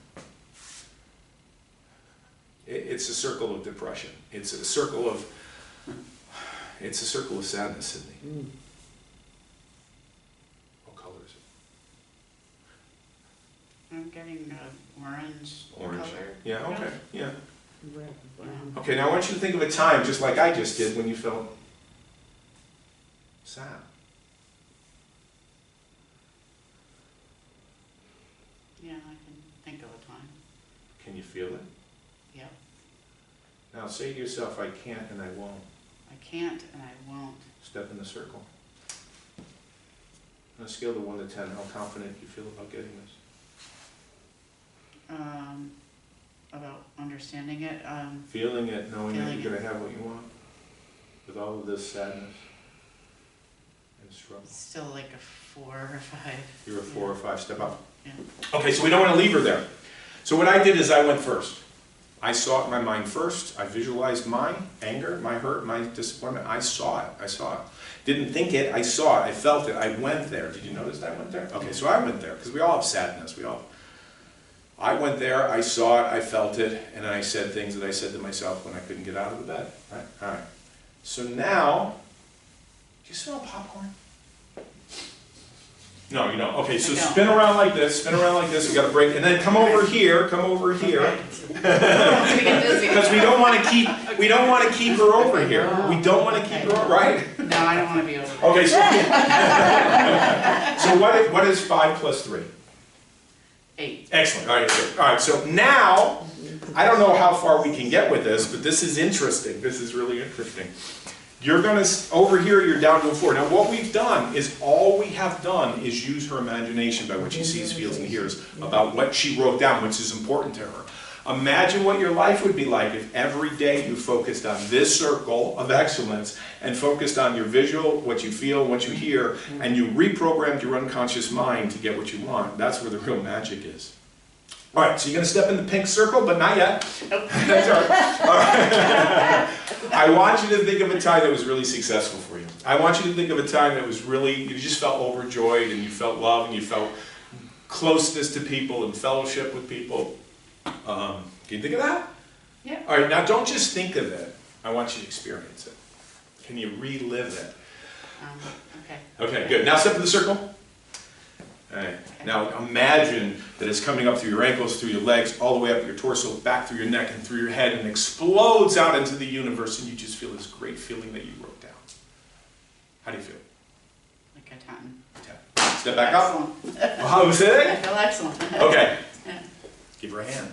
It's a circle of depression. It's a circle of sadness, Sydney. What color is it? I'm getting orange Orange. color. Yeah, okay, yeah. Red, brown. Okay, now I want you to think of a time, just like I just did, when you felt sad. Yeah, I can think of a time. Can you feel it? Yep. Now say to yourself, I can't and I won't. I can't and I won't. Step in the circle. On a scale of 1 to 10, how confident you feel about getting this? About understanding it. Feeling it, knowing that Feeling you're it. going to have what you want, with all of this sadness and struggle. Still like a 4 or 5. You're a 4 or 5, step up. Yeah. Okay, so we don't want to leave her there. So what I did is I went first. I saw it in my mind first. I visualized my anger, my hurt, my disappointment. I saw it. I saw it. Didn't think it. I saw it. I felt it. I went there. Did you notice that I went there? Okay, so I went there because we all have sadness. I went there. I saw it. I felt it, and I said things that I said to myself when I couldn't get out of the bed. Right? All right. So now, do you smell popcorn? No, you don't. Okay, so I don't. spin around like this. Spin around like this. We got to break, and then come over here. Come over here. Because we don't want to keep her over here. We don't want to keep her, right? No, I don't want to be over there. Okay, so what is 5 plus 3? 8. Excellent. All right, good. All right. So now, I don't know how far we can get with this, but this is interesting. This is really interesting. You're going to, over here, you're down to a 4. Now, what we've done is, all we have done is use her imagination by what she sees, feels, and hears about what she wrote down, which is important to her. Imagine what your life would be like if every day you focused on this circle of excellence and focused on your visual, what you feel, what you hear, and you reprogrammed your unconscious mind to get what you want. That's where the real magic is. All right, so you're going to step in the pink circle, but not yet. That's all right. All right. I want you to think of a time that was really successful for you. I want you to think of a time that was really, you just felt overjoyed and you felt love and you felt closeness to people and fellowship with people. Can you think of that? Yeah. All right, now don't just think of it. I want you to experience it. Can you relive it? Okay. Okay, good. Now step in the circle. All right. Now imagine that it's coming up through your ankles, through your legs, all the way up your torso, back through your neck and through your head, and explodes out into the universe, and you just feel this great feeling that you wrote down. How do you feel? Like a 10. 10. Step back up. Excellent. How was I it? feel excellent. Okay. Yeah. Give her a hand.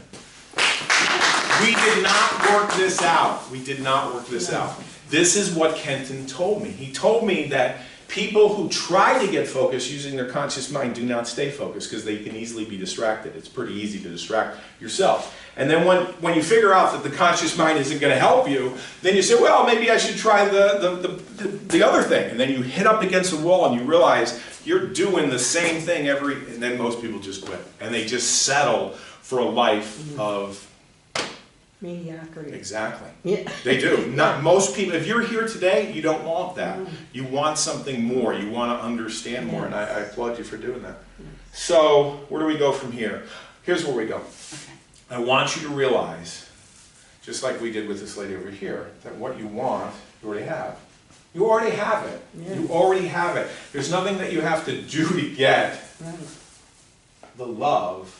We did not work this out. We did not work this out. This is what Kenton told me. He told me that people who try to get focused using their conscious mind do not stay focused because they can easily be distracted. It's pretty easy to distract yourself. And then when you figure out that the conscious mind isn't going to help you, then you say, well, maybe I should try the other thing. And then you hit up against the wall and you realize you're doing the same thing and then most people just quit. And they just settle for a life of Mediocrity. Exactly. Yeah. They do. Not most people, if you're here today, you don't want that. You want something more. You want to understand more, and I applaud you for doing that. So, where do we go from here? Here's where we go. Okay. I want you to realize, just like we did with this lady over here, that what you want, you already have. You already have it. Yeah. You already have it. There's nothing that you have to do to get Right. the love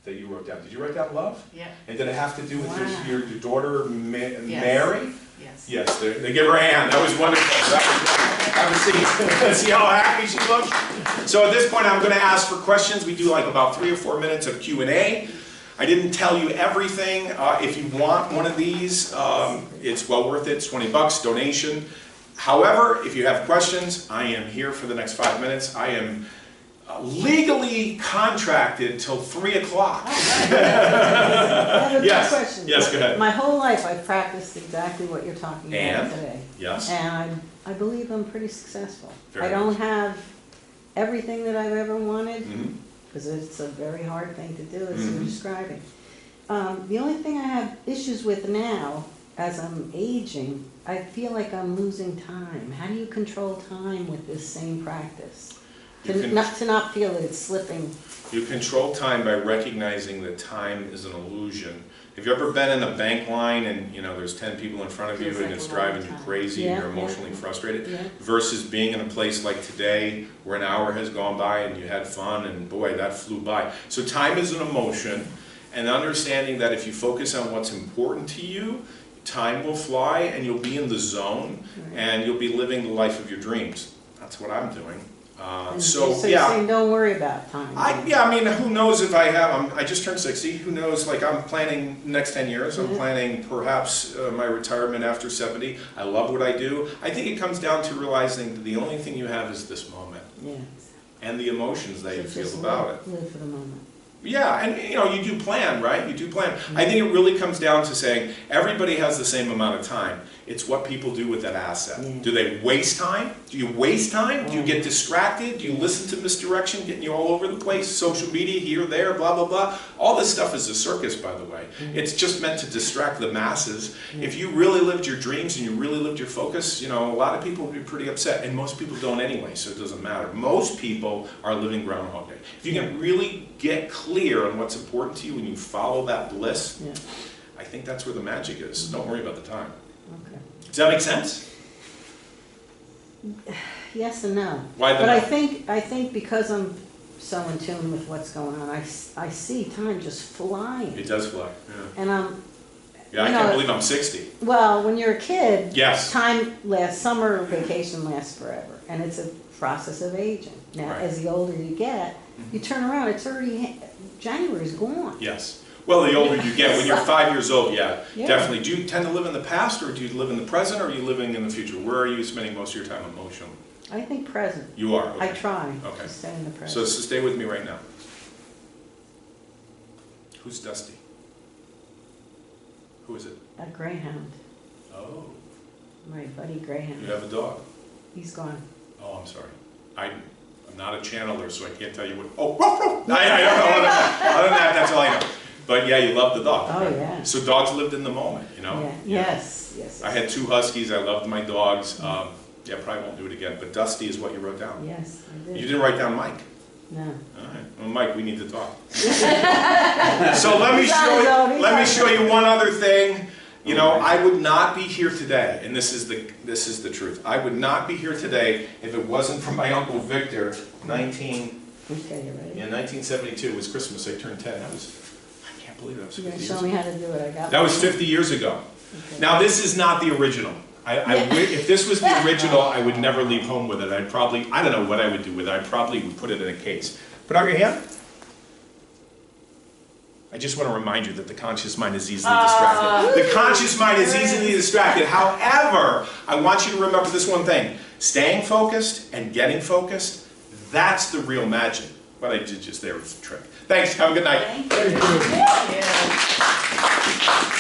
that you wrote down. Did you write down love? Yeah. And did it have to do with Wow. your daughter, Mary? Yes. Yes, they give her a hand. That was wonderful. Have a seat. See how happy she looks? So at this point, I'm going to ask for questions. We do like about 3 or 4 minutes of Q&A. I didn't tell you everything. If you want one of these, it's well worth it. It's $20, donation. However, if you have questions, I am here for the next 5 minutes. I am legally contracted till 3 o'clock. I have a Yes. quick question. Yes, go ahead. My whole life I've practiced exactly what you're talking And? about today. Yes. And I believe I'm pretty successful. Very I don't have everything that I've ever wanted, Mhm. because it's a very hard thing to do, as Mhm. you're describing. The only thing I have issues with now, as I'm aging, I feel like I'm losing time. How do you control time with this same practice? You To can- not feel that it's slipping. You control time by recognizing that time is an illusion. Have you ever been in a bank line and there's 10 people in front of you Feels and like it's a long driving you time. crazy Yeah, and you're yeah. emotionally frustrated? Yeah. Versus being in a place like today where an hour has gone by and you had fun and boy, that flew by. So time is an emotion, and understanding that if you focus on what's important to you, time will fly and you'll be in the zone and you'll be living the life of your dreams. That's what I'm doing. So you're yeah. saying don't worry about time. I mean, who knows if I have, I just turned 60, who knows, like I'm planning next 10 years, I'm planning perhaps my retirement after 70. I love what I do. I think it comes down to realizing that the only thing you have is this moment Yeah. and the emotions that you So feel just about it. live for the moment. Yeah, and you do plan, right? You do plan. I think it really comes down to saying everybody has the same amount of time. It's what people do with that asset. Yeah. Do they waste time? Do you waste time? Do you get distracted? Do you listen to misdirection getting you all over the place? Social media, here, there, blah, blah, blah. All this stuff is a circus, by the way. It's just meant to distract the masses. If you really lived your dreams and you really lived your focus, a lot of people would be pretty upset. And most people don't anyway, so it doesn't matter. Most people are living Groundhog Day. If you can really get clear on what's important to you and you follow that bliss, Yeah. I think that's where the magic is. Don't worry about the time. Okay. Does that make sense? Yes and no. Why the But no? I think because I'm so in tune with what's going on, I see time just flying. It does fly. Yeah, And I You can't know, believe I'm 60. well, when you're a kid, Yes. time lasts, summer vacation lasts forever. And it's a process of aging. Now, Right. as the older you get, you turn around, it's already, January's gone. Yes. Well, the older you get, when you're 5 years old, yeah, Yeah. definitely. Do you tend to live in the past, or do you live in the present, or are you living in the future? Where are you spending most of your time emotionally? I think present. You are. I Okay. try Okay. to stay in the So present. stay with me right now. Who's Dusty? Who is it? A greyhound, Oh, my buddy greyhound. you have a dog. He's gone. Oh, I'm sorry. I'm not a channeler, so I can't tell you what. Oh, ruff, ruff. I don't know. Other than that, that's all I know. But yeah, you love the dog. Oh, yeah. So dogs lived in the moment, Yeah. Yes, yes. I had 2 huskies. I loved my dogs. Yeah, probably won't do it again. But Dusty is what you wrote down. Yes, I You did. didn't write down Mike. No. All right. Well, Mike, we need to talk. So let me show you one other thing. I would not be here today, and this is the truth. I would not be here today if it wasn't for my Uncle Victor. Okay, you ready? In 1972 it was Christmas. I turned 10. I can't believe that was You're 50 gonna years show me ago. how to do it, I got That was one. 50 years ago. Okay. Now this is not the original. If this was the original, I would never leave home with it. I don't know what I would do with it. I probably would put it in a case. Put out your hand. I just want to remind you that the conscious mind is easily distracted. The conscious mind is easily distracted. However, I want you to remember this one thing. Staying focused and getting focused, that's the real magic. What I did just there was a trick. Thanks. Have a good night. Thank you. Yeah.